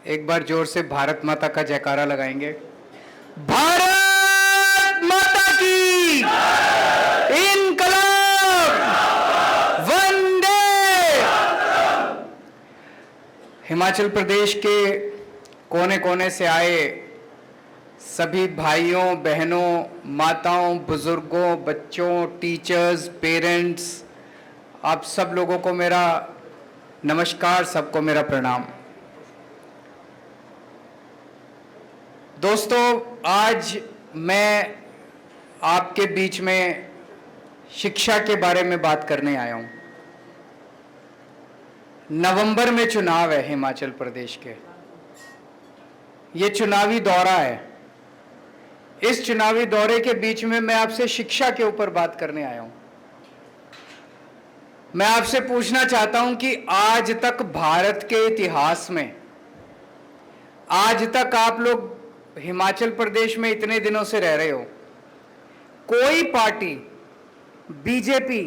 एक बार जोर से भारत माता का जयकारा लगाएंगे। भारत माता की इनकलाब, वंदे। हिमाचल प्रदेश के कोने कोने से आए सभी भाइयों बहनों, माताओं, बुजुर्गों, बच्चों, टीचर्स, पेरेंट्स, आप सब लोगों को मेरा नमस्कार, सबको मेरा प्रणाम। दोस्तों, आज मैं आपके बीच में शिक्षा के बारे में बात करने आया हूं। नवंबर में चुनाव है हिमाचल प्रदेश के। ये चुनावी दौरा है। इस चुनावी दौरे के बीच में मैं आपसे शिक्षा के ऊपर बात करने आया हूं। मैं आपसे पूछना चाहता हूं कि आज तक भारत के इतिहास में, आज तक आप लोग हिमाचल प्रदेश में इतने दिनों से रह रहे हो, कोई पार्टी, बीजेपी,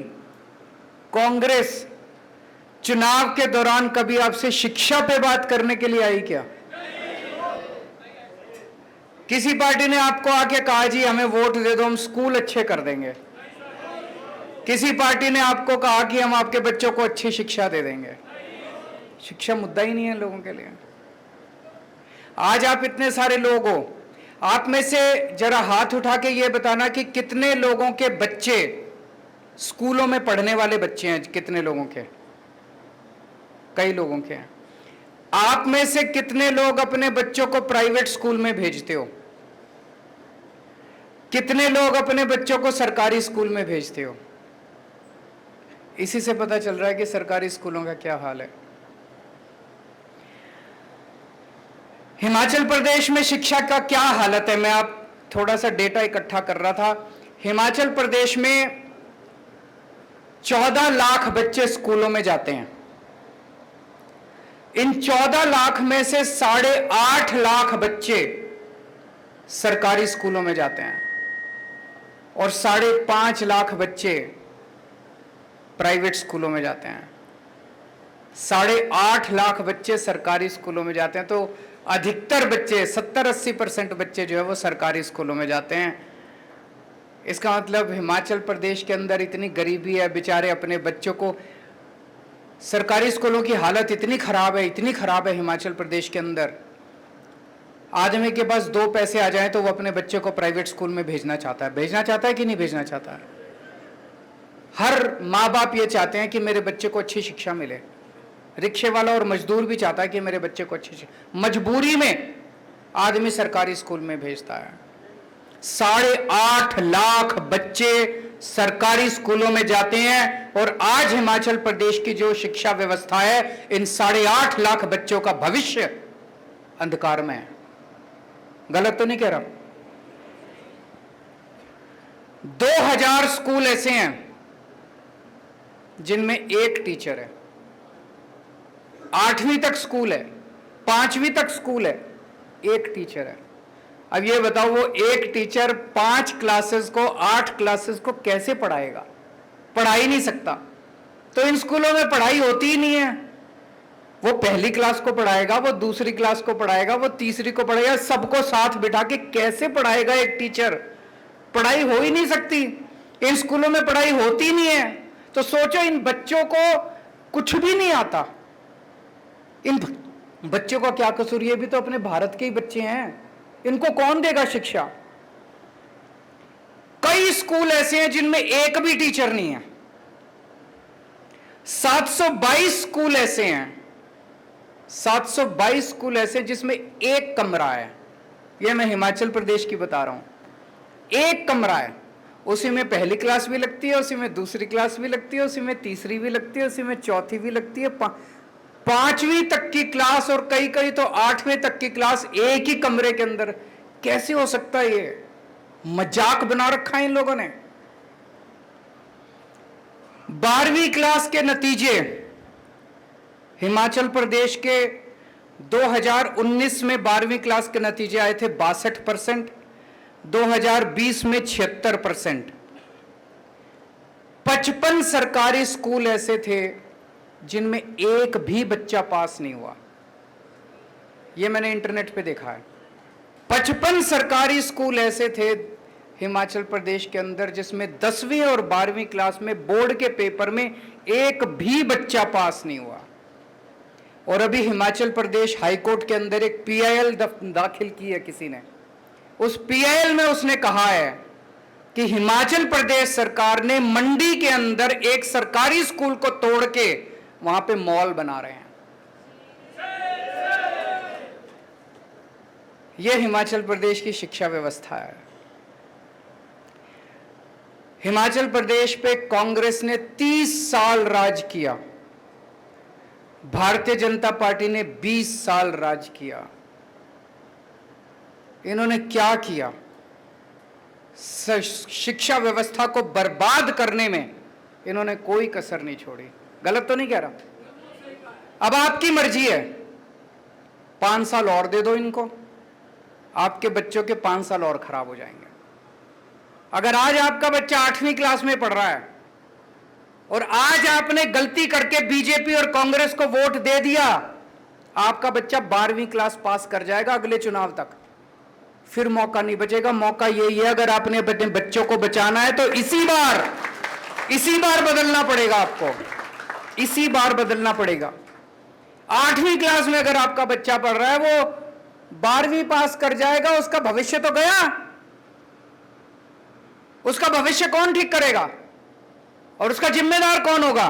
कांग्रेस चुनाव के दौरान कभी आपसे शिक्षा पे बात करने के लिए आई क्या? किसी पार्टी ने आपको आके कहा जी हमें वोट दे दो, हम स्कूल अच्छे कर देंगे? किसी पार्टी ने आपको कहा कि हम आपके बच्चों को अच्छी शिक्षा दे देंगे? शिक्षा मुद्दा ही नहीं है लोगों के लिए। आज आप इतने सारे लोग हो, आप में से जरा हाथ उठा के ये बताना कि कितने लोगों के बच्चे स्कूलों में पढ़ने वाले बच्चे हैं? कितने लोगों के? कई लोगों के हैं। आप में से कितने लोग अपने बच्चों को प्राइवेट स्कूल में भेजते हो? कितने लोग अपने बच्चों को सरकारी स्कूल में भेजते हो? इसी से पता चल रहा है कि सरकारी स्कूलों का क्या हाल है। हिमाचल प्रदेश में शिक्षा का क्या हालत है, मैं आप थोड़ा सा डेटा इकट्ठा कर रहा था। हिमाचल प्रदेश में 14 लाख बच्चे स्कूलों में जाते हैं। इन 14 लाख में से 8.5 लाख बच्चे सरकारी स्कूलों में जाते हैं और 5.5 लाख बच्चे प्राइवेट स्कूलों में जाते हैं। 8.5 लाख बच्चे सरकारी स्कूलों में जाते हैं, तो अधिकतर बच्चे, 70-80% बच्चे जो है वो सरकारी स्कूलों में जाते हैं। इसका मतलब हिमाचल प्रदेश के अंदर इतनी गरीबी है, बेचारे अपने बच्चों को, सरकारी स्कूलों की हालत इतनी खराब है, इतनी खराब है हिमाचल प्रदेश के अंदर। आदमी के पास 2 पैसे आ जाएं तो वो अपने बच्चे को प्राइवेट स्कूल में भेजना चाहता है। भेजना चाहता है कि नहीं भेजना चाहता है? हर माँ बाप ये चाहते हैं कि मेरे बच्चे को अच्छी शिक्षा मिले। रिक्शे वाला और मजदूर भी चाहता है कि मेरे बच्चे को अच्छी शिक्षा। मजबूरी में आदमी सरकारी स्कूल में भेजता है। 8.5 लाख बच्चे सरकारी स्कूलों में जाते हैं और आज हिमाचल प्रदेश की जो शिक्षा व्यवस्था है, इन 8.5 लाख बच्चों का भविष्य अंधकार में है। गलत तो नहीं कह रहा? 2000 स्कूल ऐसे हैं जिनमें एक टीचर है। 8वीं तक स्कूल है, 5वीं तक स्कूल है, एक टीचर है। अब ये बताओ, वो एक टीचर 5 क्लासेस को, 8 क्लासेस को कैसे पढ़ाएगा? पढ़ा ही नहीं सकता। तो इन स्कूलों में पढ़ाई होती ही नहीं है। वो पहली क्लास को पढ़ाएगा, वो दूसरी क्लास को पढ़ाएगा, वो तीसरी को पढ़ाएगा, सबको साथ बिठा के कैसे पढ़ाएगा एक टीचर? पढ़ाई हो ही नहीं सकती। इन स्कूलों में पढ़ाई होती ही नहीं है। तो सोचो, इन बच्चों को कुछ भी नहीं आता। इन बच्चों का क्या कसूर? ये भी तो अपने भारत के ही बच्चे हैं। इनको कौन देगा शिक्षा? कई स्कूल ऐसे हैं जिनमें एक भी टीचर नहीं है। 722 स्कूल ऐसे हैं, 722 स्कूल ऐसे जिसमें एक कमरा है। यह मैं हिमाचल प्रदेश की बता रहा हूं। एक कमरा है, उसी में पहली क्लास भी लगती है, उसी में दूसरी क्लास भी लगती है, उसी में तीसरी भी लगती है, उसी में चौथी भी लगती है, 5वीं तक की क्लास और कई कई तो 8वें तक की क्लास एक ही कमरे के अंदर। कैसे हो सकता है? ये मजाक बना रखा है इन लोगों ने। 12वीं क्लास के नतीजे हिमाचल प्रदेश के 2019 में 12वीं क्लास के नतीजे आए थे 62%, 2020 में 76%। 55 सरकारी स्कूल ऐसे थे जिनमें एक भी बच्चा पास नहीं हुआ। ये मैंने इंटरनेट पे देखा है। 55 सरकारी स्कूल ऐसे थे हिमाचल प्रदेश के अंदर जिसमें 10वीं और 12वीं क्लास में बोर्ड के पेपर में एक भी बच्चा पास नहीं हुआ। और अभी हिमाचल प्रदेश हाईकोर्ट के अंदर एक पीआईएल दाखिल की है किसी ने। उस पीआईएल में उसने कहा है कि हिमाचल प्रदेश सरकार ने मंडी के अंदर एक सरकारी स्कूल को तोड़ के वहां पे मॉल बना रहे हैं। यह हिमाचल प्रदेश की शिक्षा व्यवस्था है। हिमाचल प्रदेश पे कांग्रेस ने 30 साल राज किया, भारतीय जनता पार्टी ने 20 साल राज किया। इन्होंने क्या किया? शिक्षा व्यवस्था को बर्बाद करने में इन्होंने कोई कसर नहीं छोड़ी। गलत तो नहीं कह रहा? अब आपकी मर्जी है, 5 साल और दे दो इनको, आपके बच्चों के 5 साल और खराब हो जाएंगे। अगर आज आपका बच्चा 8वीं क्लास में पढ़ रहा है और आज आपने गलती करके बीजेपी और कांग्रेस को वोट दे दिया, आपका बच्चा 12वीं क्लास पास कर जाएगा अगले चुनाव तक, फिर मौका नहीं बचेगा। मौका यही है, अगर आपने अपने बच्चों को बचाना है तो इसी बार बदलना पड़ेगा आपको, इसी बार बदलना पड़ेगा। 8वीं क्लास में अगर आपका बच्चा पढ़ रहा है, वो 12वीं पास कर जाएगा, उसका भविष्य तो गया। उसका भविष्य कौन ठीक करेगा और उसका जिम्मेदार कौन होगा?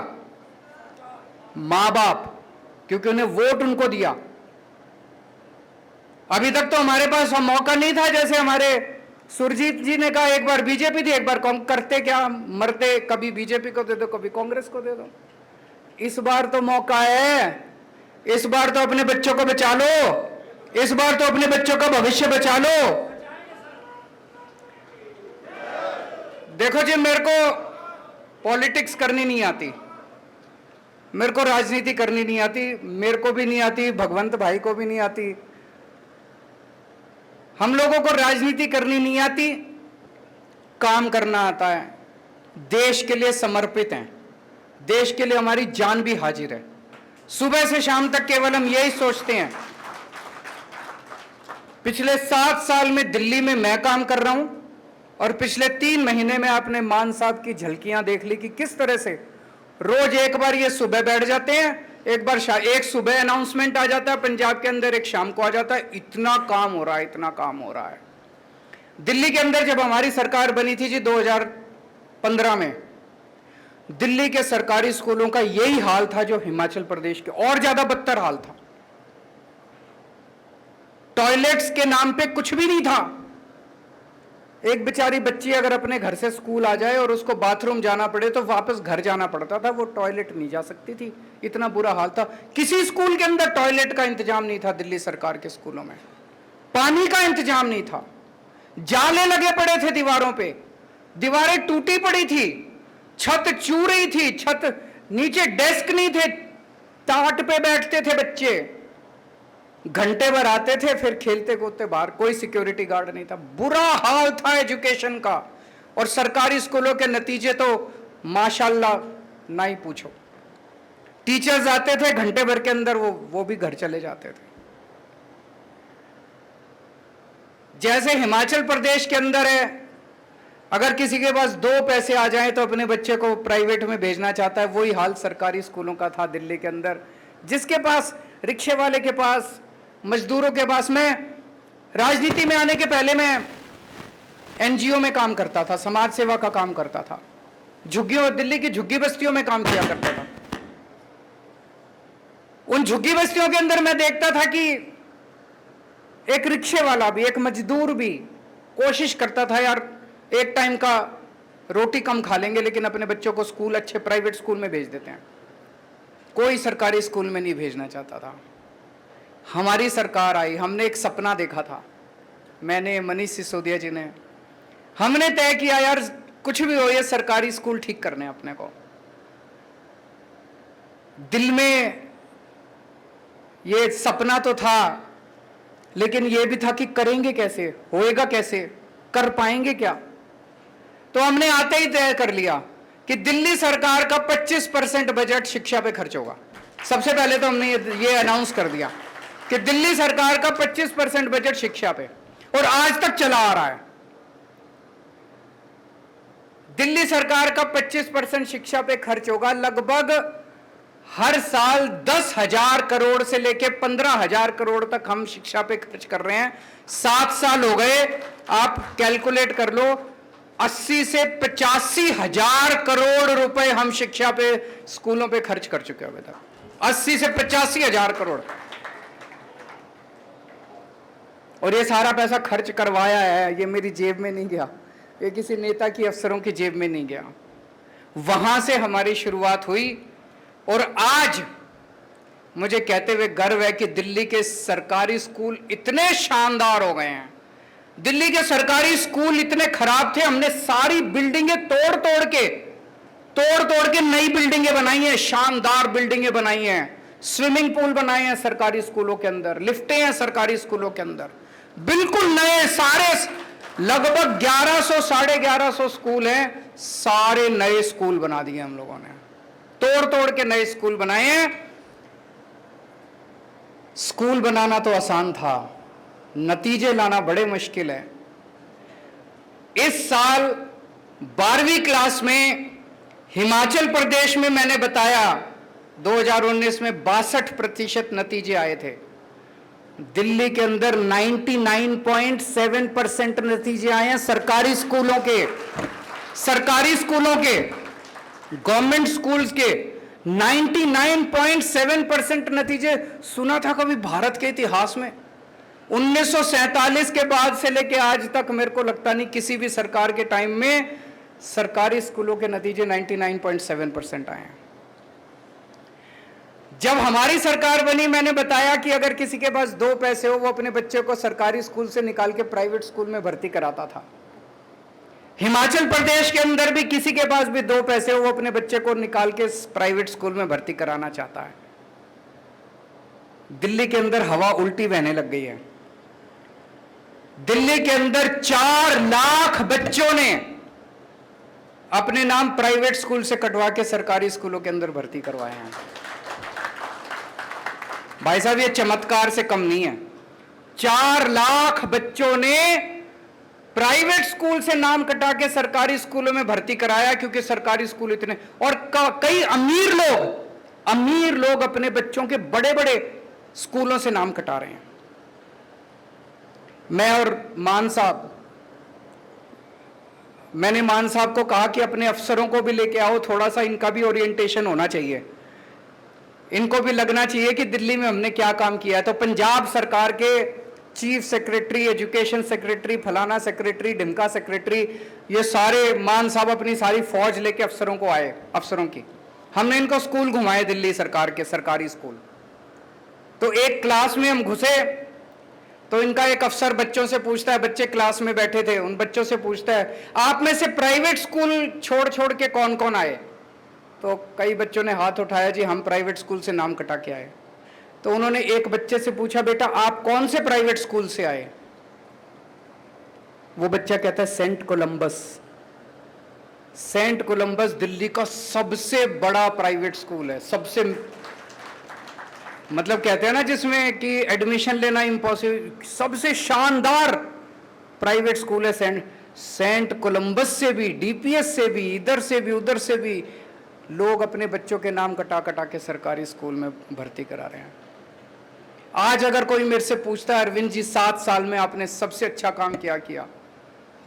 मां बाप, क्योंकि उन्हें वोट उनको दिया। अभी तक तो हमारे पास मौका नहीं था, जैसे हमारे सुरजीत जी ने कहा, एक बार बीजेपी थी, एक बार करते क्या मरते, कभी बीजेपी को दे दो, कभी कांग्रेस को दे दो। इस बार तो मौका है, इस बार तो अपने बच्चों को बचा लो, इस बार तो अपने बच्चों का भविष्य बचा लो। देखो जी, मेरे को पॉलिटिक्स करनी नहीं आती, मेरे को राजनीति करनी नहीं आती, मेरे को भी नहीं आती, भगवंत भाई को भी नहीं आती। हम लोगों को राजनीति करनी नहीं आती, काम करना आता है। देश के लिए समर्पित हैं, देश के लिए हमारी जान भी हाजिर है। सुबह से शाम तक केवल हम यही सोचते हैं। पिछले 7 साल में दिल्ली में मैं काम कर रहा हूं और पिछले 3 महीने में आपने मान साहब की झलकियां देख ली कि किस तरह से रोज एक बार ये सुबह बैठ जाते हैं, एक सुबह अनाउंसमेंट आ जाता है पंजाब के अंदर, एक शाम को आ जाता है। इतना काम हो रहा है, इतना काम हो रहा है। दिल्ली के अंदर जब हमारी सरकार बनी थी जी 2015 में, दिल्ली के सरकारी स्कूलों का यही हाल था जो हिमाचल प्रदेश के, और ज्यादा बदतर हाल था। टॉयलेट्स के नाम पे कुछ भी नहीं था। एक बेचारी बच्ची अगर अपने घर से स्कूल आ जाए और उसको बाथरूम जाना पड़े तो वापस घर जाना पड़ता था, वो टॉयलेट नहीं जा सकती थी, इतना बुरा हाल था। किसी स्कूल के अंदर टॉयलेट का इंतजाम नहीं था। दिल्ली सरकार के स्कूलों में पानी का इंतजाम नहीं था, जाले लगे पड़े थे दीवारों पे, दीवारें टूटी पड़ी थी, छत चू रही थी, छत नीचे डेस्क नहीं थे, टाट पे बैठते थे बच्चे, घंटे भर आते थे, फिर खेलते कूदते बाहर, कोई सिक्योरिटी गार्ड नहीं था। बुरा हाल था एजुकेशन का। और सरकारी स्कूलों के नतीजे तो माशाल्लाह ना ही पूछो। टीचर्स आते थे, घंटे भर के अंदर वो भी घर चले जाते थे। जैसे हिमाचल प्रदेश के अंदर है, अगर किसी के पास 2 पैसे आ जाएं तो अपने बच्चे को प्राइवेट में भेजना चाहता है, वही हाल सरकारी स्कूलों का था दिल्ली के अंदर। जिसके पास, रिक्शे वाले के पास, मजदूरों के पास, मैं राजनीति में आने के पहले मैं एनजीओ में काम करता था, समाज सेवा का काम करता था, झुग्गियों, दिल्ली की झुग्गी बस्तियों में काम किया करता था। उन झुग्गी बस्तियों के अंदर मैं देखता था कि एक रिक्शे वाला भी, एक मजदूर भी कोशिश करता था, यार एक टाइम का रोटी कम खा लेंगे लेकिन अपने बच्चों को स्कूल, अच्छे प्राइवेट स्कूल में भेज देते हैं। कोई सरकारी स्कूल में नहीं भेजना चाहता था। हमारी सरकार आई, हमने एक सपना देखा था, मैंने, मनीष सिसोदिया जी ने, हमने तय किया यार कुछ भी हो, ये सरकारी स्कूल ठीक करने अपने को। दिल में ये सपना तो था, लेकिन ये भी था कि करेंगे कैसे, होएगा कैसे, कर पाएंगे क्या। तो हमने आते ही तय कर लिया कि दिल्ली सरकार का 25% बजट शिक्षा पे खर्च होगा। सबसे पहले तो हमने ये अनाउंस कर दिया कि दिल्ली सरकार का 25% बजट शिक्षा पे, और आज तक चला आ रहा है। दिल्ली सरकार का 25% शिक्षा पे खर्च होगा। लगभग हर साल 10,000 करोड़ से लेके 15,000 करोड़ तक हम शिक्षा पे खर्च कर रहे हैं। 7 साल हो गए, आप कैलकुलेट कर लो, 80 से 85,000 करोड़ रुपए हम शिक्षा पे, स्कूलों पे खर्च कर चुके हैं अभी तक। 80 से 85,000 करोड़, और ये सारा पैसा खर्च करवाया है, ये मेरी जेब में नहीं गया, ये किसी नेता की, अफसरों की जेब में नहीं गया। वहां से हमारी शुरुआत हुई, और आज मुझे कहते हुए गर्व है कि दिल्ली के सरकारी स्कूल इतने शानदार हो गए हैं। दिल्ली के सरकारी स्कूल इतने खराब थे, हमने सारी बिल्डिंगें तोड़ तोड़ के नई बिल्डिंगें बनाई हैं, शानदार बिल्डिंगें बनाई हैं, स्विमिंग पूल बनाए हैं सरकारी स्कूलों के अंदर, लिफ्टें हैं सरकारी स्कूलों के अंदर, बिल्कुल नए सारे, लगभग 1100 साढ़े 1100 स्कूल हैं, सारे नए स्कूल बना दिए हम लोगों ने, तोड़ तोड़ के नए स्कूल बनाए हैं। स्कूल बनाना तो आसान था, नतीजे लाना बड़े मुश्किल है। इस साल 12वीं क्लास में हिमाचल प्रदेश में मैंने बताया 2019 में 62% नतीजे आए थे। दिल्ली के अंदर 99.7% नतीजे आए हैं सरकारी स्कूलों के, गवर्नमेंट स्कूल्स के 99.7% नतीजे। सुना था कभी भारत के इतिहास में 1947 के बाद से लेके आज तक मेरे को लगता नहीं किसी भी सरकार के टाइम में सरकारी स्कूलों के नतीजे 99.7% आए हैं। जब हमारी सरकार बनी, मैंने बताया कि अगर किसी के पास 2 पैसे हो, वो अपने बच्चे को सरकारी स्कूल से निकाल के प्राइवेट स्कूल में भर्ती कराता था। हिमाचल प्रदेश के अंदर भी किसी के पास भी 2 पैसे हो, वो अपने बच्चे को निकाल के प्राइवेट स्कूल में भर्ती कराना चाहता है। दिल्ली के अंदर हवा उल्टी बहने लग गई है। दिल्ली के अंदर 4 लाख बच्चों ने अपने नाम प्राइवेट स्कूल से कटवा के सरकारी स्कूलों के अंदर भर्ती करवाए हैं। भाई साहब, ये चमत्कार से कम नहीं है। 4 लाख बच्चों ने प्राइवेट स्कूल से नाम कटा के सरकारी स्कूलों में भर्ती कराया, क्योंकि सरकारी स्कूल इतने, और कई अमीर लोग अपने बच्चों के बड़े बड़े स्कूलों से नाम कटा रहे हैं। मैंने मान साहब को कहा कि अपने अफसरों को भी लेके आओ, थोड़ा सा इनका भी ओरिएंटेशन होना चाहिए, इनको भी लगना चाहिए कि दिल्ली में हमने क्या काम किया है। तो पंजाब सरकार के चीफ सेक्रेटरी, एजुकेशन सेक्रेटरी, फलाना सेक्रेटरी, ढिमका सेक्रेटरी, ये सारे मान साहब अपनी सारी फौज लेके अफसरों को आए, अफसरों की, हमने इनको स्कूल घुमाए, दिल्ली सरकार के सरकारी स्कूल। तो एक क्लास में हम घुसे तो इनका एक अफसर बच्चों से पूछता है, बच्चे क्लास में बैठे थे, उन बच्चों से पूछता है, आप में से प्राइवेट स्कूल छोड़ के कौन कौन आए? तो कई बच्चों ने हाथ उठाया, जी हम प्राइवेट स्कूल से नाम कटा के आए। तो उन्होंने एक बच्चे से पूछा, बेटा आप कौन से प्राइवेट स्कूल से आए? वो बच्चा कहता है saint Columbus. Saint Columbus Delhi का सबसे बड़ा प्राइवेट स्कूल है, सबसे, मतलब कहते हैं ना जिसमें कि एडमिशन लेना इम्पॉसिबल, सबसे शानदार प्राइवेट स्कूल है सेंट कोलंबस से भी, डीपीएस से भी, इधर से भी उधर से भी लोग अपने बच्चों के नाम कटा के सरकारी स्कूल में भर्ती करा रहे हैं। आज अगर कोई मेरे से पूछता है, अरविंद जी 7 साल में आपने सबसे अच्छा काम क्या किया?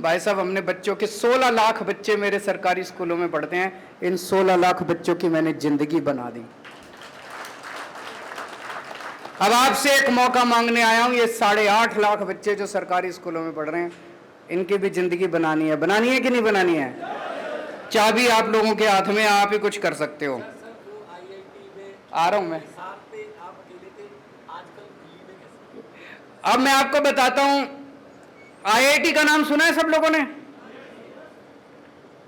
भाई साहब, हमने बच्चों के 16 लाख बच्चे मेरे सरकारी स्कूलों में पढ़ते हैं, इन 16 लाख बच्चों की मैंने जिंदगी बना दी। अब आपसे एक मौका मांगने आया हूं, ये 8.5 लाख बच्चे जो सरकारी स्कूलों में पढ़ रहे हैं, इनकी भी जिंदगी बनानी है कि नहीं बनानी है? चाबी आप लोगों के हाथ में, आप ही कुछ कर सकते हो। आ रहा हूं मैं। अब मैं आपको बताता हूं, आईआईटी का नाम सुना है सब लोगों ने?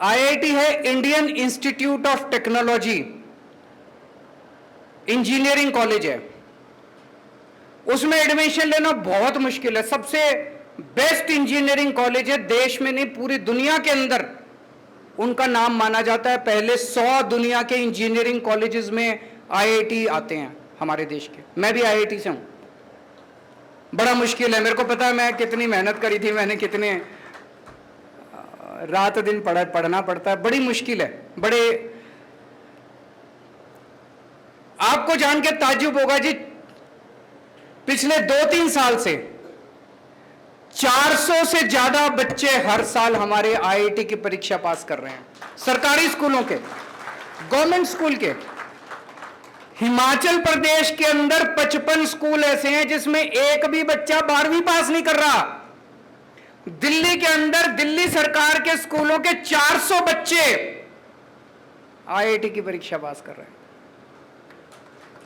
आईआईटी है Indian institute of technology, engineering college है। उसमें एडमिशन लेना बहुत मुश्किल है, सबसे बेस्ट इंजीनियरिंग कॉलेज है, देश में नहीं पूरी दुनिया के अंदर उनका नाम माना जाता है। पहले 100 दुनिया के इंजीनियरिंग कॉलेजेस में आईआईटी आते हैं हमारे देश के। मैं भी आईआईटी से हूं। बड़ा मुश्किल है। मेरे को पता है मैं कितनी मेहनत करी थी, मैंने कितने रात दिन पढ़ना पड़ता है, बड़ी मुश्किल है। बड़े आपको जान के ताज्जुब होगा जी, पिछले 2-3 साल से 400 से ज्यादा बच्चे हर साल हमारे आईआईटी की परीक्षा पास कर रहे हैं, सरकारी स्कूलों के, गवर्नमेंट स्कूल के। हिमाचल प्रदेश के अंदर 55 स्कूल ऐसे हैं जिसमें एक भी बच्चा 12वीं पास नहीं कर रहा। दिल्ली के अंदर दिल्ली सरकार के स्कूलों के 400 बच्चे आईआईटी की परीक्षा पास कर रहे हैं।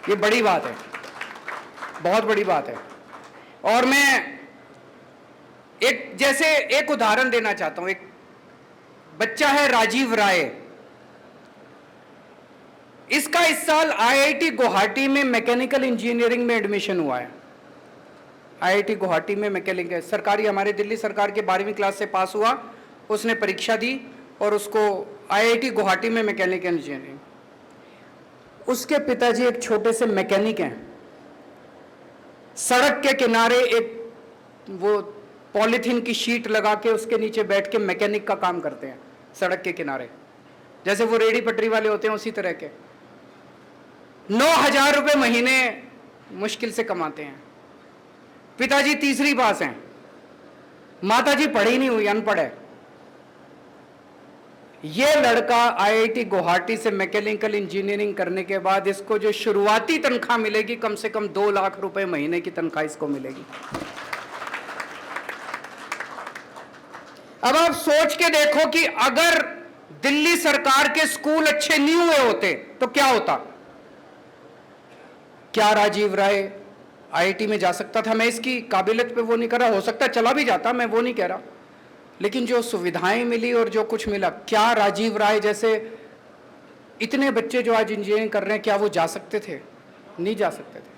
ये बड़ी बात है, बहुत बड़ी बात है। और मैं एक उदाहरण देना चाहता हूं। एक बच्चा है राजीव राय, इसका इस साल आईआईटी गुवाहाटी में मैकेनिकल इंजीनियरिंग में एडमिशन हुआ है। आईआईटी गुवाहाटी में मैकेनिकल, सरकारी, हमारे दिल्ली सरकार के 12वीं क्लास से पास हुआ, उसने परीक्षा दी और उसको आईआईटी गुवाहाटी में मैकेनिकल इंजीनियरिंग। उसके पिताजी एक छोटे से मैकेनिक हैं। सड़क के किनारे एक वो पॉलीथीन की शीट लगा के उसके नीचे बैठ के मैकेनिक का काम करते हैं, सड़क के किनारे, जैसे वो रेडी पटरी वाले होते हैं उसी तरह के। 9,000 रुपए महीने मुश्किल से कमाते हैं। पिताजी तीसरी पास हैं, माताजी पढ़ी नहीं हुई, अनपढ़ है। ये लड़का आईआईटी गुवाहाटी से मैकेनिकल इंजीनियरिंग करने के बाद इसको जो शुरुआती तनख्वाह मिलेगी, कम से कम 2 लाख रुपए महीने की तनख्वाह इसको मिलेगी। अब आप सोच के देखो कि अगर दिल्ली सरकार के स्कूल अच्छे नहीं हुए होते तो क्या होता? क्या राजीव राय आईआईटी में जा सकता था? मैं इसकी काबिलियत पे वो नहीं कर रहा, हो सकता चला भी जाता, मैं वो नहीं कह रहा, लेकिन जो सुविधाएं मिली और जो कुछ मिला, क्या राजीव राय जैसे इतने बच्चे जो आज इंजीनियरिंग कर रहे हैं, क्या वो जा सकते थे? नहीं जा सकते थे।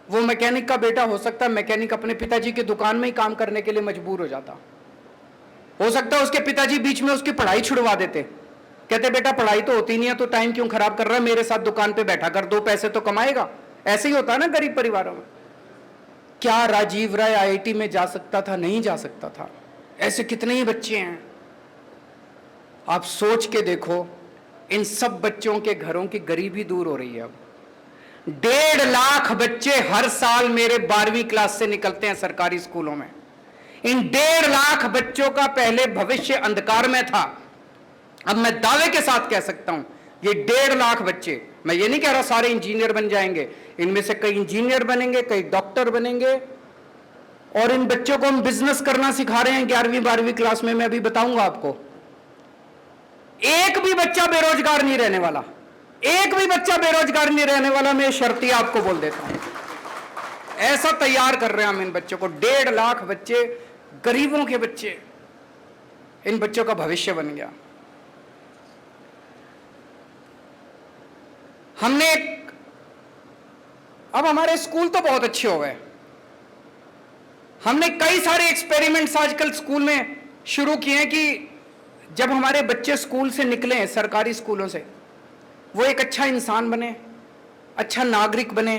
वो मैकेनिक का बेटा हो सकता है मैकेनिक अपने पिताजी की दुकान में ही काम करने के लिए मजबूर हो जाता। हो सकता है उसके पिताजी बीच में उसकी पढ़ाई छुड़वा देते, कहते बेटा पढ़ाई तो होती नहीं है तो टाइम क्यों खराब कर रहा है, मेरे साथ दुकान पे बैठा कर, 2 पैसे तो कमाएगा। ऐसे ही होता है ना गरीब परिवारों में। क्या राजीव राय आईआईटी में जा सकता था? नहीं जा सकता था। ऐसे कितने ही बच्चे हैं, आप सोच के देखो। इन सब बच्चों के घरों की गरीबी दूर हो रही है। अब 1.5 लाख बच्चे हर साल मेरे 12वीं क्लास से निकलते हैं सरकारी स्कूलों में। इन 1.5 लाख बच्चों का पहले भविष्य अंधकार में था। अब मैं दावे के साथ कह सकता हूं, ये 1.5 लाख बच्चे, मैं ये नहीं कह रहा सारे इंजीनियर बन जाएंगे, इनमें से कई इंजीनियर बनेंगे, कई डॉक्टर बनेंगे। और इन बच्चों को हम बिजनेस करना सिखा रहे हैं 11वीं 12वीं क्लास में। मैं अभी बताऊंगा आपको। एक भी बच्चा बेरोजगार नहीं रहने वाला, एक भी बच्चा बेरोजगार नहीं रहने वाला, मैं शर्ती आपको बोल देता हूं। ऐसा तैयार कर रहे हैं हम इन बच्चों को। 1.5 लाख बच्चे, गरीबों के बच्चे, इन बच्चों का भविष्य बन गया। हमने अब हमारे स्कूल तो बहुत अच्छे हो गए, हमने कई सारे एक्सपेरिमेंट्स आजकल स्कूल में शुरू किए हैं कि जब हमारे बच्चे स्कूल से निकले, सरकारी स्कूलों से, वो एक अच्छा इंसान बने, अच्छा नागरिक बने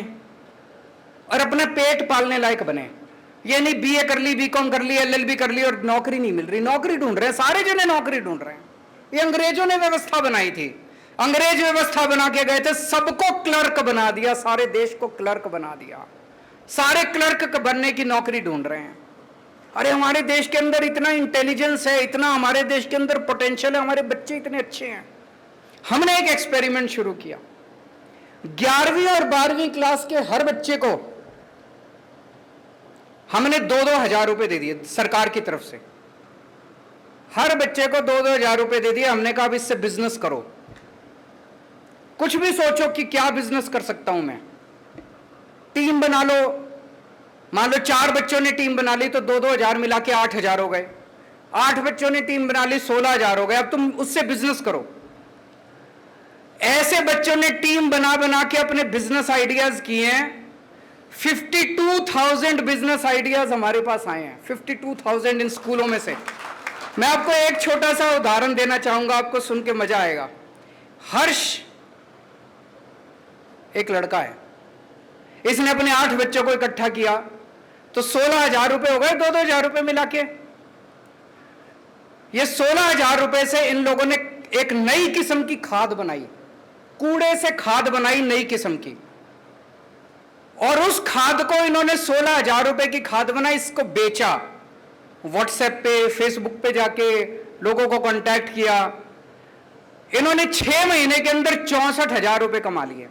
और अपना पेट पालने लायक बने। ये नहीं बीए कर ली, बीकॉम कर ली, एलएलबी कर ली और नौकरी नहीं मिल रही। नौकरी ढूंढ रहे हैं, सारे जने नौकरी ढूंढ रहे हैं। ये अंग्रेजों ने व्यवस्था बनाई थी, अंग्रेज व्यवस्था बना के गए थे, सबको क्लर्क बना दिया, सारे देश को क्लर्क बना दिया। सारे क्लर्क बनने की नौकरी ढूंढ रहे हैं। अरे हमारे देश के अंदर इतना इंटेलिजेंस है, इतना हमारे देश के अंदर पोटेंशियल है, हमारे बच्चे इतने अच्छे हैं। हमने एक एक्सपेरिमेंट शुरू किया। 11वीं और 12वीं क्लास के हर बच्चे को हमने 2-2 हजार रुपए दे दिए सरकार की तरफ से। हर बच्चे को 2-2 हजार रुपए दे दिए। हमने कहा अब इससे बिजनेस करो, कुछ भी सोचो कि क्या बिजनेस कर सकता हूं मैं। टीम बना लो, मान लो 4 बच्चों ने टीम बना ली तो 2-2 हजार मिला के 8 हजार हो गए। 8 बच्चों ने टीम बना ली, 16 हजार हो गए। अब तुम उससे बिजनेस करो। ऐसे बच्चों ने टीम बना बना के अपने बिजनेस आइडियाज किए हैं। 52,000 बिजनेस आइडियाज हमारे पास आए हैं, 52,000 इन स्कूलों में से। मैं आपको एक छोटा सा उदाहरण देना चाहूंगा, आपको सुन के मजा आएगा। हर्ष एक लड़का है, इसने अपने 8 बच्चों को इकट्ठा किया तो 16,000 रुपए हो गए, 2-2 हजार रुपए मिला के। ये 16,000 रुपए से इन लोगों ने एक नई किस्म की खाद बनाई, कूड़े से खाद बनाई नई किस्म की, और उस खाद को इन्होंने 16,000 रुपए की खाद बनाई, इसको बेचा, व्हाट्सएप पे, फेसबुक पे जाके लोगों को कांटेक्ट किया। इन्होंने 6 महीने के अंदर 64,000 रुपए कमा लिए।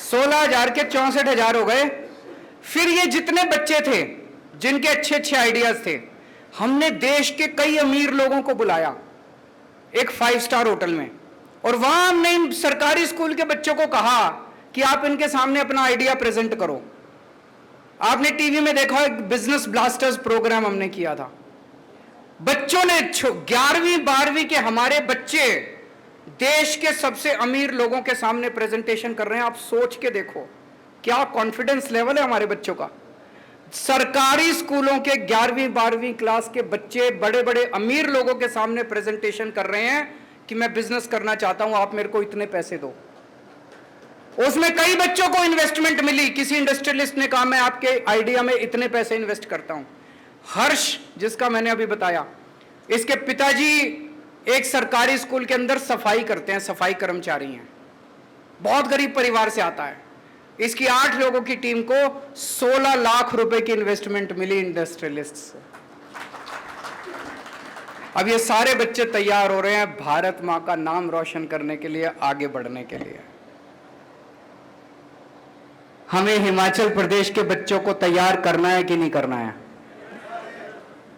16,000 के 64,000 हो गए। फिर ये जितने बच्चे थे जिनके अच्छे अच्छे आइडियाज थे, हमने देश के कई अमीर लोगों को बुलाया एक 5 स्टार होटल में, और वहां हमने इन सरकारी स्कूल के बच्चों को कहा कि आप इनके सामने अपना आइडिया प्रेजेंट करो। आपने टीवी में देखा, एक बिजनेस ब्लास्टर्स प्रोग्राम हमने किया था। बच्चों ने 11वीं 12वीं के हमारे बच्चे देश के सबसे अमीर लोगों के सामने प्रेजेंटेशन कर रहे हैं। आप सोच के देखो क्या कॉन्फिडेंस लेवल है हमारे बच्चों का। सरकारी स्कूलों के 11वीं 12वीं क्लास के बच्चे बड़े बड़े अमीर लोगों के सामने प्रेजेंटेशन कर रहे हैं कि मैं बिजनेस करना चाहता हूं, आप मेरे को इतने पैसे दो। उसमें कई बच्चों को इन्वेस्टमेंट मिली। किसी इंडस्ट्रियलिस्ट ने कहा मैं आपके आइडिया में इतने पैसे इन्वेस्ट करता हूं। हर्ष, जिसका मैंने अभी बताया, इसके पिताजी एक सरकारी स्कूल के अंदर सफाई करते हैं, सफाई कर्मचारी हैं, बहुत गरीब परिवार से आता है। इसकी 8 लोगों की टीम को 16 लाख रुपए की इन्वेस्टमेंट मिली इंडस्ट्रियलिस्ट से। अब ये सारे बच्चे तैयार हो रहे हैं भारत मां का नाम रोशन करने के लिए, आगे बढ़ने के लिए। हमें हिमाचल प्रदेश के बच्चों को तैयार करना है कि नहीं करना है?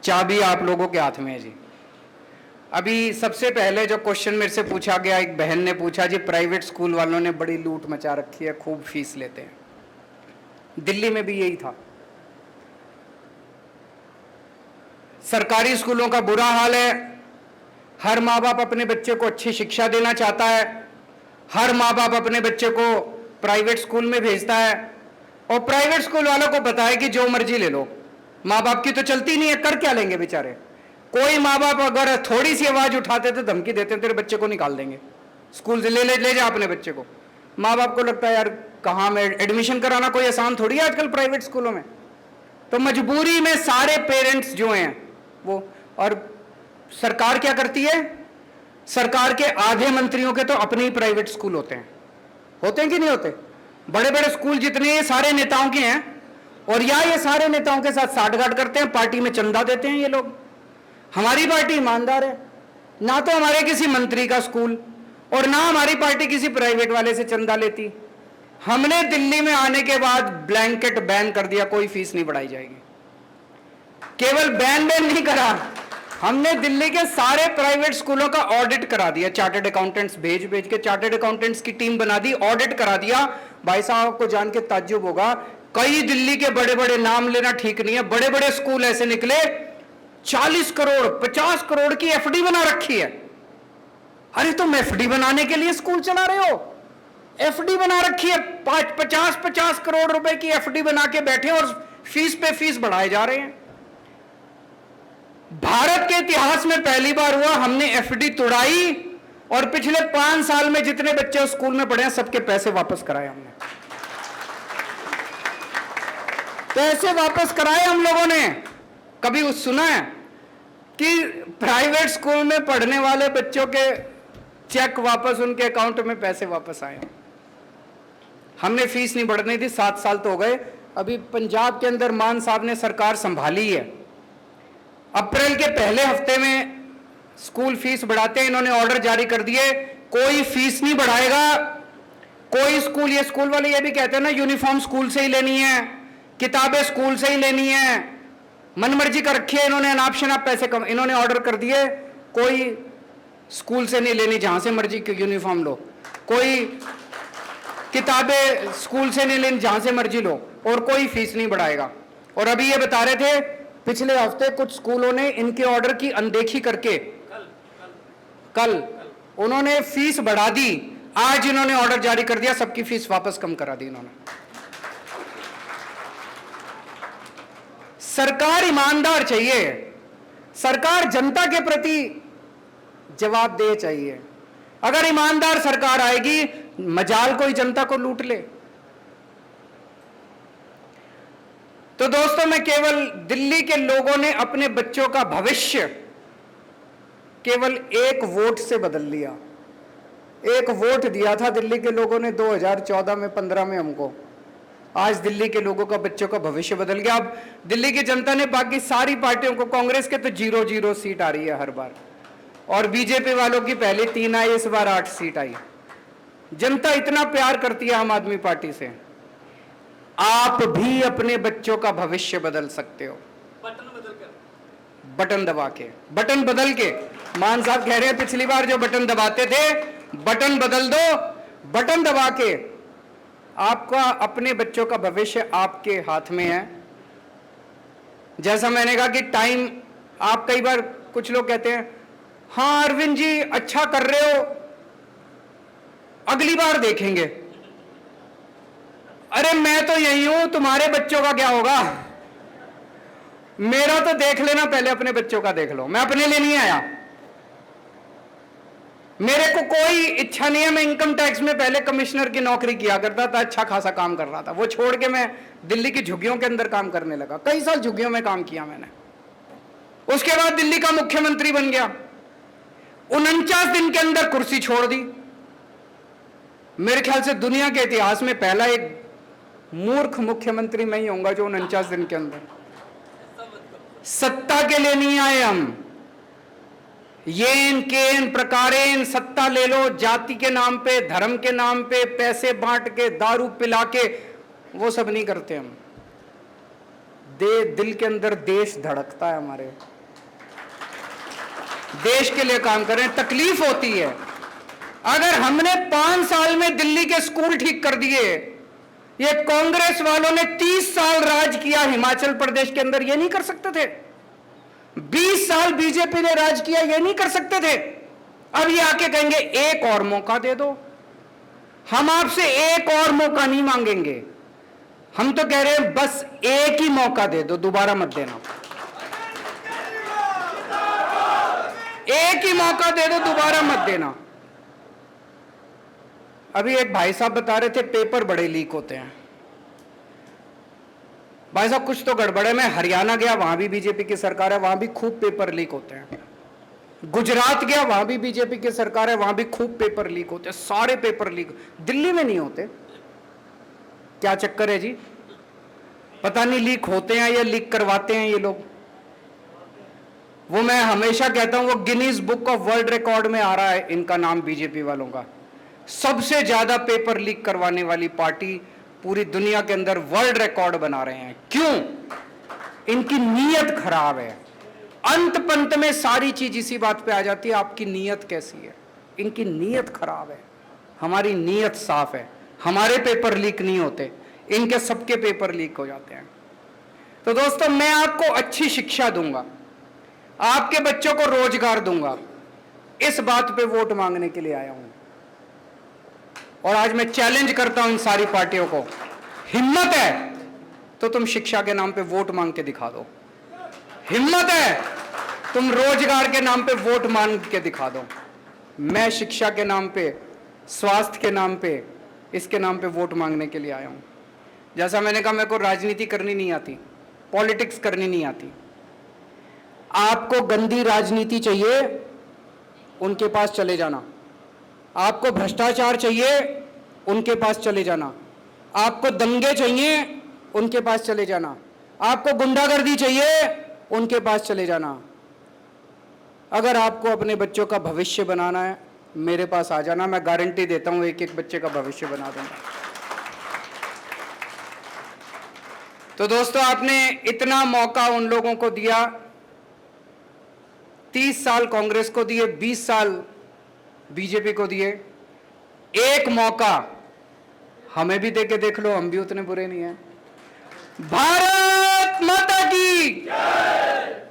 चाबी आप लोगों के हाथ में है जी। अभी सबसे पहले जो क्वेश्चन मेरे से पूछा गया, एक बहन ने पूछा जी प्राइवेट स्कूल वालों ने बड़ी लूट मचा रखी है, खूब फीस लेते हैं। दिल्ली में भी यही था। सरकारी स्कूलों का बुरा हाल है। हर माँ बाप अपने बच्चे को अच्छी शिक्षा देना चाहता है, हर माँ बाप अपने बच्चे को प्राइवेट स्कूल में भेजता है, और प्राइवेट स्कूल वालों को पता है कि जो मर्जी ले लो, माँ बाप की तो चलती नहीं है, कर क्या लेंगे बेचारे। कोई माँ बाप अगर थोड़ी सी आवाज उठाते तो धमकी देते, तेरे बच्चे को निकाल देंगे स्कूल से, ले जा अपने बच्चे को। माँ बाप को लगता है यार कहाँ में एडमिशन कराना कोई आसान थोड़ी है आजकल प्राइवेट स्कूलों में। तो मजबूरी में सारे पेरेंट्स जो हैं वो, और सरकार क्या करती है, सरकार के आधे मंत्रियों के तो अपने ही प्राइवेट स्कूल होते हैं कि नहीं होते? बड़े बड़े स्कूल जितने सारे नेताओं के हैं, और या ये सारे नेताओं के साथ साठगांठ करते हैं, पार्टी में चंदा देते हैं ये लोग। हमारी पार्टी ईमानदार है, ना तो हमारे किसी मंत्री का स्कूल और ना हमारी पार्टी किसी प्राइवेट वाले से चंदा लेती। हमने दिल्ली में आने के बाद ब्लैंकेट बैन कर दिया, कोई फीस नहीं बढ़ाई जाएगी। केवल बैन नहीं करा, हमने दिल्ली के सारे प्राइवेट स्कूलों का ऑडिट करा दिया। चार्टर्ड अकाउंटेंट्स भेज के चार्टर्ड अकाउंटेंट्स की टीम बना दी, ऑडिट करा दिया। भाई साहब को जान के ताज्जुब होगा, कई दिल्ली के बड़े बड़े, नाम लेना ठीक नहीं है, बड़े बड़े स्कूल ऐसे निकले 40 करोड़ 50 करोड़ की एफडी बना रखी है। अरे तुम एफडी बनाने के लिए स्कूल चला रहे हो? एफडी बना रखी है, 50 करोड़ रुपए की एफडी बना के बैठे और फीस पे फीस बढ़ाए जा रहे हैं। भारत के इतिहास में पहली बार हुआ, हमने एफडी तोड़ाई और पिछले 5 साल में जितने बच्चे स्कूल में पढ़े हैं सबके पैसे वापस कराए हमने। पैसे वापस कराए हम लोगों ने। कभी सुना है कि प्राइवेट स्कूल में पढ़ने वाले बच्चों के चेक वापस उनके अकाउंट में पैसे वापस आए? हमने फीस नहीं बढ़ने दी, 7 साल तो हो गए। अभी पंजाब के अंदर मान साहब ने सरकार संभाली है, अप्रैल के पहले हफ्ते में स्कूल फीस बढ़ाते हैं। इन्होंने ऑर्डर जारी कर दिए, कोई फीस नहीं बढ़ाएगा कोई स्कूल। ये स्कूल वाले ये भी कहते हैं ना, यूनिफॉर्म स्कूल से ही लेनी है, किताबें स्कूल से ही लेनी है, मनमर्जी कर रखी है इन्होंने, अनाप शनाप पैसे कम। इन्होंने ऑर्डर कर दिए कोई स्कूल से नहीं लेनी, जहां से मर्जी यूनिफॉर्म लो, कोई किताबें स्कूल से नहीं लेनी, जहां से मर्जी लो, और कोई फीस नहीं बढ़ाएगा। और अभी ये बता रहे थे पिछले हफ्ते कुछ स्कूलों ने इनके ऑर्डर की अनदेखी करके कल उन्होंने फीस बढ़ा दी। आज इन्होंने ऑर्डर जारी कर दिया, सबकी फीस वापस कम करा दी इन्होंने। सरकार ईमानदार चाहिए, सरकार जनता के प्रति जवाबदेह चाहिए। अगर ईमानदार सरकार आएगी, मजाल कोई जनता को लूट ले। तो दोस्तों, मैं केवल दिल्ली के लोगों ने अपने बच्चों का भविष्य केवल एक वोट से बदल लिया। एक वोट दिया था दिल्ली के लोगों ने 2014 में, 15 में हमको। आज दिल्ली के लोगों का, बच्चों का भविष्य बदल गया। अब दिल्ली की जनता ने बाकी सारी पार्टियों को, कांग्रेस के तो 0-0 सीट आ रही है हर बार, और बीजेपी वालों की पहले 3 आई, इस बार 8 सीट आई। जनता इतना प्यार करती है आम आदमी पार्टी से। आप भी अपने बच्चों का भविष्य बदल सकते हो, बटन दबा के, बटन बदल के। मान साहब कह रहे हैं पिछली बार जो बटन दबाते थे, बटन बदल दो, बटन दबा के। आपका अपने बच्चों का भविष्य आपके हाथ में है। जैसा मैंने कहा कि टाइम, आप कई बार, कुछ लोग कहते हैं हाँ अरविंद जी अच्छा कर रहे हो, अगली बार देखेंगे। अरे मैं तो यही हूं, तुम्हारे बच्चों का क्या होगा? मेरा तो देख लेना, पहले अपने बच्चों का देख लो। मैं अपने लिए नहीं आया, मेरे को कोई इच्छा नहीं है। मैं इनकम टैक्स में पहले कमिश्नर की नौकरी किया करता था, अच्छा खासा काम कर रहा था। वो छोड़ के मैं दिल्ली की झुग्गियों के अंदर काम करने लगा। कई साल झुग्गियों में काम किया मैंने। उसके बाद दिल्ली का मुख्यमंत्री बन गया। 49 दिन के अंदर कुर्सी छोड़ दी। मेरे ख्याल से दुनिया के इतिहास में पहला एक मूर्ख मुख्यमंत्री मैं ही होऊंगा जो 49 दिन के अंदर। सत्ता के लिए नहीं आए हम, येन केन प्रकारेन सत्ता ले लो, जाति के नाम पे, धर्म के नाम पे, पैसे बांट के, दारू पिला के, वो सब नहीं करते हम। दिल के अंदर देश धड़कता है हमारे, देश के लिए काम करें। तकलीफ होती है। अगर हमने 5 साल में दिल्ली के स्कूल ठीक कर दिए, ये कांग्रेस वालों ने 30 साल राज किया हिमाचल प्रदेश के अंदर, ये नहीं कर सकते थे? 20 साल बीजेपी ने राज किया, ये नहीं कर सकते थे? अब ये आके कहेंगे एक और मौका दे दो। हम आपसे एक और मौका नहीं मांगेंगे, हम तो कह रहे हैं बस एक ही मौका दे दो, दोबारा मत देना। एक ही मौका दे दो, दोबारा मत देना। अभी एक भाई साहब बता रहे थे पेपर बड़े लीक होते हैं। भाई साहब कुछ तो गड़बड़ है। मैं हरियाणा गया, वहां भी बीजेपी की सरकार है, वहां भी खूब पेपर लीक होते हैं। गुजरात गया, वहां भी बीजेपी की सरकार है, वहां भी खूब पेपर लीक होते हैं। सारे पेपर लीक, दिल्ली में नहीं होते। क्या चक्कर है जी? पता नहीं लीक होते हैं या लीक करवाते हैं ये लोग। वो मैं हमेशा कहता हूं, वो Guinness book of world record में आ रहा है इनका नाम, बीजेपी वालों का। सबसे ज्यादा पेपर लीक करवाने वाली पार्टी पूरी दुनिया के अंदर वर्ल्ड रिकॉर्ड बना रहे हैं। क्यों? इनकी नीयत खराब है। अंत पंत में सारी चीज इसी बात पे आ जाती है, आपकी नीयत कैसी है। इनकी नीयत खराब है, हमारी नीयत साफ है। हमारे पेपर लीक नहीं होते, इनके सबके पेपर लीक हो जाते हैं। तो दोस्तों, मैं आपको अच्छी शिक्षा दूंगा, आपके बच्चों को रोजगार दूंगा, इस बात पे वोट मांगने के लिए आया हूं। और आज मैं चैलेंज करता हूं इन सारी पार्टियों को, हिम्मत है तो तुम शिक्षा के नाम पे वोट मांग के दिखा दो। हिम्मत है तुम रोजगार के नाम पे वोट मांग के दिखा दो। मैं शिक्षा के नाम पे, स्वास्थ्य के नाम पे, इसके नाम पे वोट मांगने के लिए आया हूं। जैसा मैंने कहा, मेरे को राजनीति करनी नहीं आती, पॉलिटिक्स करनी नहीं आती। आपको गंदी राजनीति चाहिए, उनके पास चले जाना। आपको भ्रष्टाचार चाहिए, उनके पास चले जाना। आपको दंगे चाहिए, उनके पास चले जाना। आपको गुंडागर्दी चाहिए, उनके पास चले जाना। अगर आपको अपने बच्चों का भविष्य बनाना है, मेरे पास आ जाना। मैं गारंटी देता हूं एक एक बच्चे का भविष्य बना दूंगा। तो दोस्तों, आपने इतना मौका उन लोगों को दिया, 30 साल कांग्रेस को दिए, 20 साल बीजेपी को दिए। एक मौका हमें भी देके देख लो, हम भी उतने बुरे नहीं हैं। भारत माता की जय।